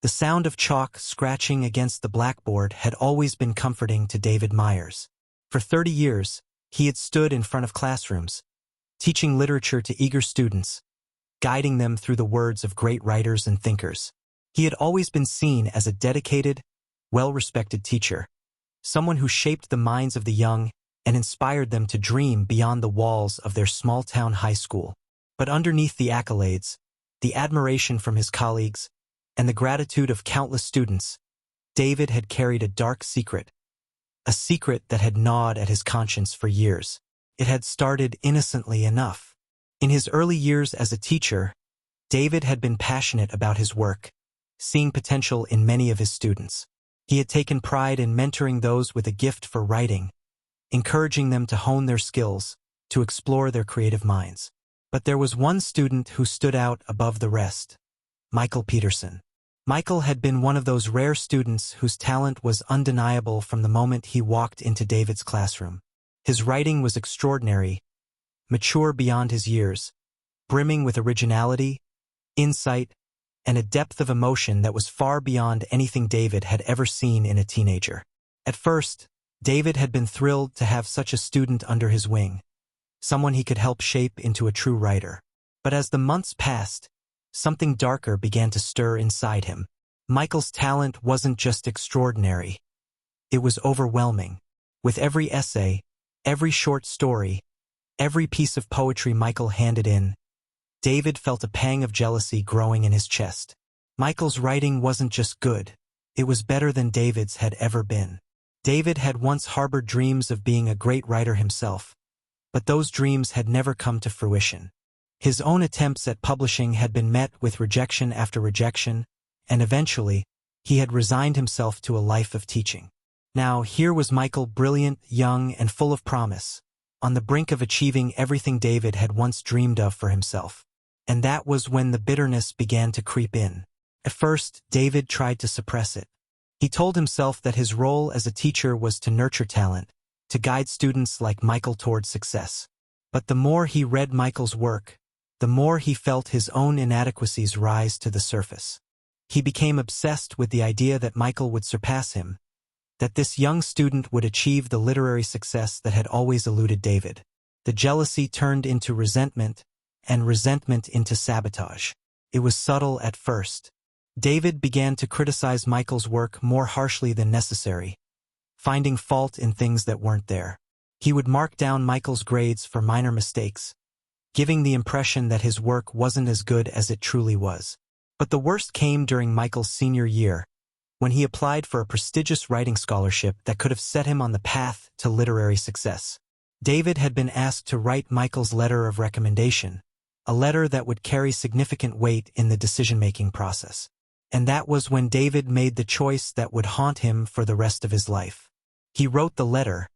The sound of chalk scratching against the blackboard had always been comforting to David Myers. For 30 years, he had stood in front of classrooms, teaching literature to eager students, guiding them through the words of great writers and thinkers. He had always been seen as a dedicated, well-respected teacher, someone who shaped the minds of the young and inspired them to dream beyond the walls of their small-town high school. But underneath the accolades, the admiration from his colleagues, and the gratitude of countless students, David had carried a dark secret, a secret that had gnawed at his conscience for years. It had started innocently enough. In his early years as a teacher, David had been passionate about his work, seeing potential in many of his students. He had taken pride in mentoring those with a gift for writing, encouraging them to hone their skills, to explore their creative minds. But there was one student who stood out above the rest: Michael Peterson. Michael had been one of those rare students whose talent was undeniable from the moment he walked into David's classroom. His writing was extraordinary, mature beyond his years, brimming with originality, insight, and a depth of emotion that was far beyond anything David had ever seen in a teenager. At first, David had been thrilled to have such a student under his wing, someone he could help shape into a true writer. But as the months passed, something darker began to stir inside him. Michael's talent wasn't just extraordinary. It was overwhelming. With every essay, every short story, every piece of poetry Michael handed in, David felt a pang of jealousy growing in his chest. Michael's writing wasn't just good, it was better than David's had ever been. David had once harbored dreams of being a great writer himself, but those dreams had never come to fruition. His own attempts at publishing had been met with rejection after rejection, and eventually, he had resigned himself to a life of teaching. Now, here was Michael, brilliant, young, and full of promise, on the brink of achieving everything David had once dreamed of for himself. And that was when the bitterness began to creep in. At first, David tried to suppress it. He told himself that his role as a teacher was to nurture talent, to guide students like Michael toward success. But the more he read Michael's work, the more he felt his own inadequacies rise to the surface. He became obsessed with the idea that Michael would surpass him, that this young student would achieve the literary success that had always eluded David. The jealousy turned into resentment, and resentment into sabotage. It was subtle at first. David began to criticize Michael's work more harshly than necessary, finding fault in things that weren't there. He would mark down Michael's grades for minor mistakes, giving the impression that his work wasn't as good as it truly was. But the worst came during Michael's senior year, when he applied for a prestigious writing scholarship that could have set him on the path to literary success. David had been asked to write Michael's letter of recommendation, a letter that would carry significant weight in the decision-making process. And that was when David made the choice that would haunt him for the rest of his life. He wrote the letter,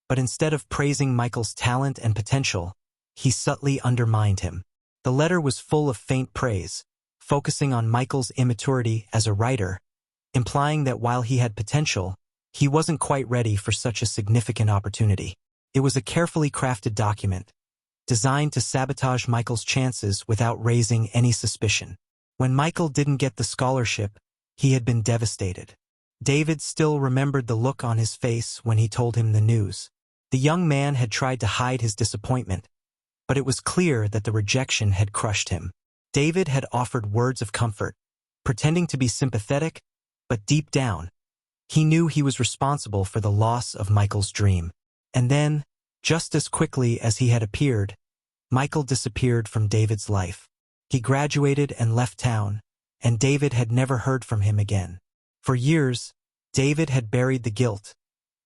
but instead of praising Michael's talent and potential, he subtly undermined him. The letter was full of faint praise, focusing on Michael's immaturity as a writer, implying that while he had potential, he wasn't quite ready for such a significant opportunity. It was a carefully crafted document, designed to sabotage Michael's chances without raising any suspicion. When Michael didn't get the scholarship, he had been devastated. David still remembered the look on his face when he told him the news. The young man had tried to hide his disappointment, but it was clear that the rejection had crushed him. David had offered words of comfort, pretending to be sympathetic, but deep down, he knew he was responsible for the loss of Michael's dream. And then, just as quickly as he had appeared, Michael disappeared from David's life. He graduated and left town, and David had never heard from him again. For years, David had buried the guilt,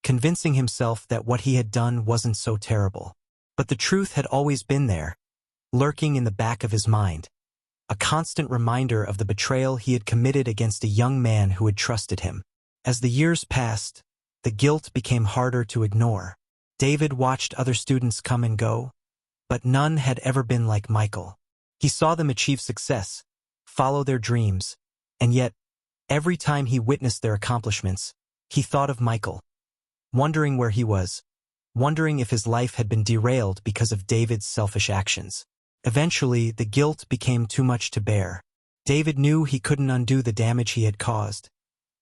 convincing himself that what he had done wasn't so terrible. But the truth had always been there, lurking in the back of his mind, a constant reminder of the betrayal he had committed against a young man who had trusted him. As the years passed, the guilt became harder to ignore. David watched other students come and go, but none had ever been like Michael. He saw them achieve success, follow their dreams, and yet, every time he witnessed their accomplishments, he thought of Michael, wondering where he was, wondering if his life had been derailed because of David's selfish actions. Eventually, the guilt became too much to bear. David knew he couldn't undo the damage he had caused,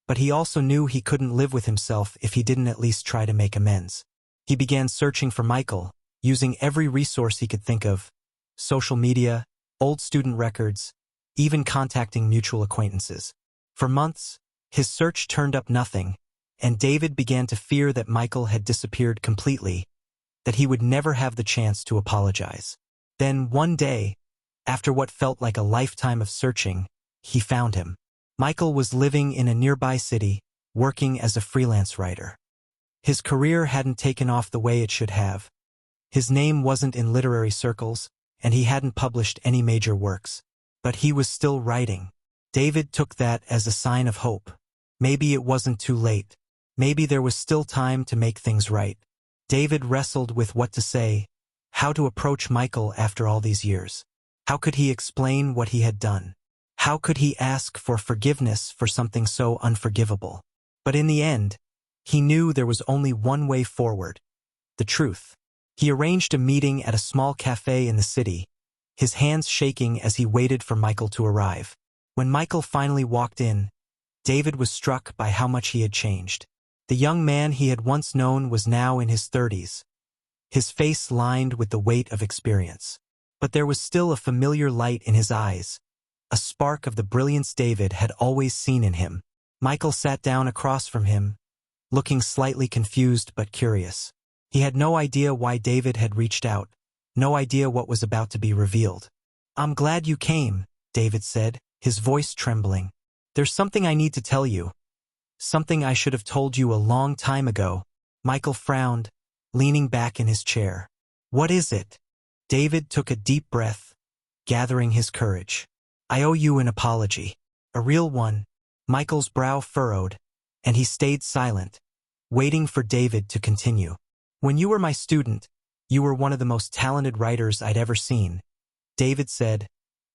but he also knew he couldn't live with himself if he didn't at least try to make amends. He began searching for Michael, using every resource he could think of: social media, old student records, even contacting mutual acquaintances. For months, his search turned up nothing, and David began to fear that Michael had disappeared completely, that he would never have the chance to apologize. Then, one day, after what felt like a lifetime of searching, he found him. Michael was living in a nearby city, working as a freelance writer. His career hadn't taken off the way it should have. His name wasn't in literary circles, and he hadn't published any major works. But he was still writing. David took that as a sign of hope. Maybe it wasn't too late. Maybe there was still time to make things right. David wrestled with what to say, how to approach Michael after all these years. How could he explain what he had done? How could he ask for forgiveness for something so unforgivable? But in the end, he knew there was only one way forward: the truth. He arranged a meeting at a small cafe in the city, his hands shaking as he waited for Michael to arrive. When Michael finally walked in, David was struck by how much he had changed. The young man he had once known was now in his 30s, his face lined with the weight of experience. But there was still a familiar light in his eyes, a spark of the brilliance David had always seen in him. Michael sat down across from him, looking slightly confused but curious. He had no idea why David had reached out, no idea what was about to be revealed. "I'm glad you came," David said, his voice trembling. "There's something I need to tell you. Something I should have told you a long time ago." Michael frowned, leaning back in his chair. "What is it?" David took a deep breath, gathering his courage. "I owe you an apology. A real one." Michael's brow furrowed, and he stayed silent, waiting for David to continue. "When you were my student, you were one of the most talented writers I'd ever seen," David said,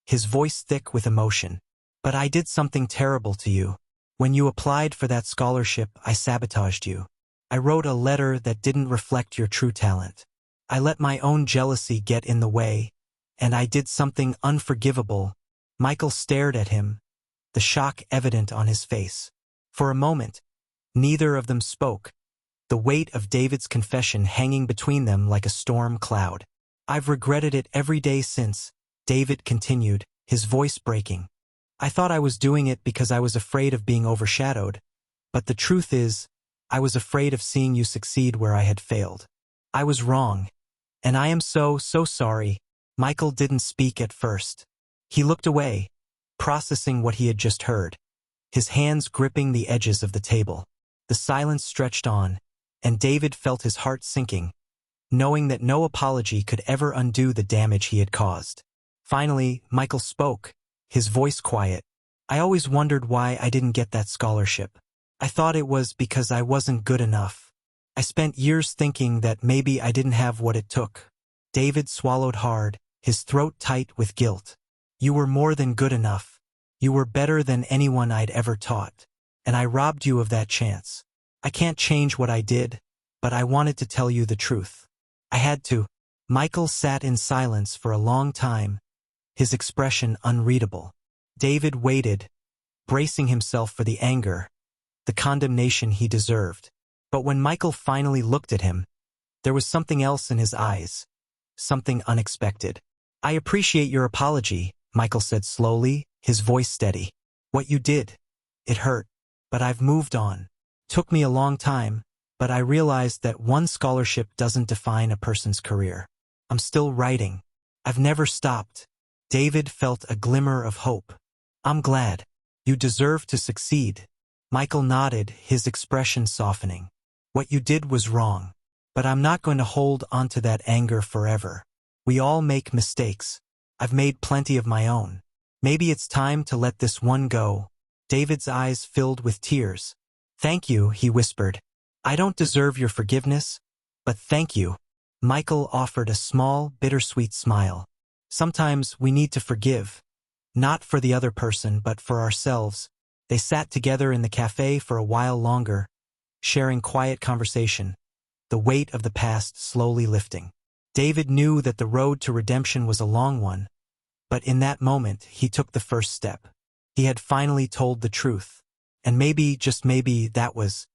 his voice thick with emotion. "But I did something terrible to you. When you applied for that scholarship, I sabotaged you. I wrote a letter that didn't reflect your true talent. I let my own jealousy get in the way, and I did something unforgivable." Michael stared at him, the shock evident on his face. For a moment, neither of them spoke, the weight of David's confession hanging between them like a storm cloud. "I've regretted it every day since," David continued, his voice breaking. "I thought I was doing it because I was afraid of being overshadowed, but the truth is, I was afraid of seeing you succeed where I had failed. I was wrong, and I am so sorry." Michael didn't speak at first. He looked away, processing what he had just heard, his hands gripping the edges of the table. The silence stretched on, and David felt his heart sinking, knowing that no apology could ever undo the damage he had caused. Finally, Michael spoke, his voice quiet. "I always wondered why I didn't get that scholarship. I thought it was because I wasn't good enough. I spent years thinking that maybe I didn't have what it took." David swallowed hard, his throat tight with guilt. "You were more than good enough. You were better than anyone I'd ever taught. And I robbed you of that chance. I can't change what I did, but I wanted to tell you the truth. I had to." Michael sat in silence for a long time, his expression unreadable. David waited, bracing himself for the anger, the condemnation he deserved. But when Michael finally looked at him, there was something else in his eyes, something unexpected. "I appreciate your apology," Michael said slowly, his voice steady. "What you did, it hurt, but I've moved on. Took me a long time, but I realized that one scholarship doesn't define a person's career. I'm still writing. I've never stopped." David felt a glimmer of hope. "I'm glad. You deserve to succeed." Michael nodded, his expression softening. "What you did was wrong, but I'm not going to hold onto that anger forever. We all make mistakes. I've made plenty of my own. Maybe it's time to let this one go." David's eyes filled with tears. "Thank you," he whispered. "I don't deserve your forgiveness, but thank you." Michael offered a small, bittersweet smile. "Sometimes we need to forgive, not for the other person but for ourselves." They sat together in the cafe for a while longer, sharing quiet conversation, the weight of the past slowly lifting. David knew that the road to redemption was a long one, but in that moment he took the first step. He had finally told the truth. And maybe, just maybe, that was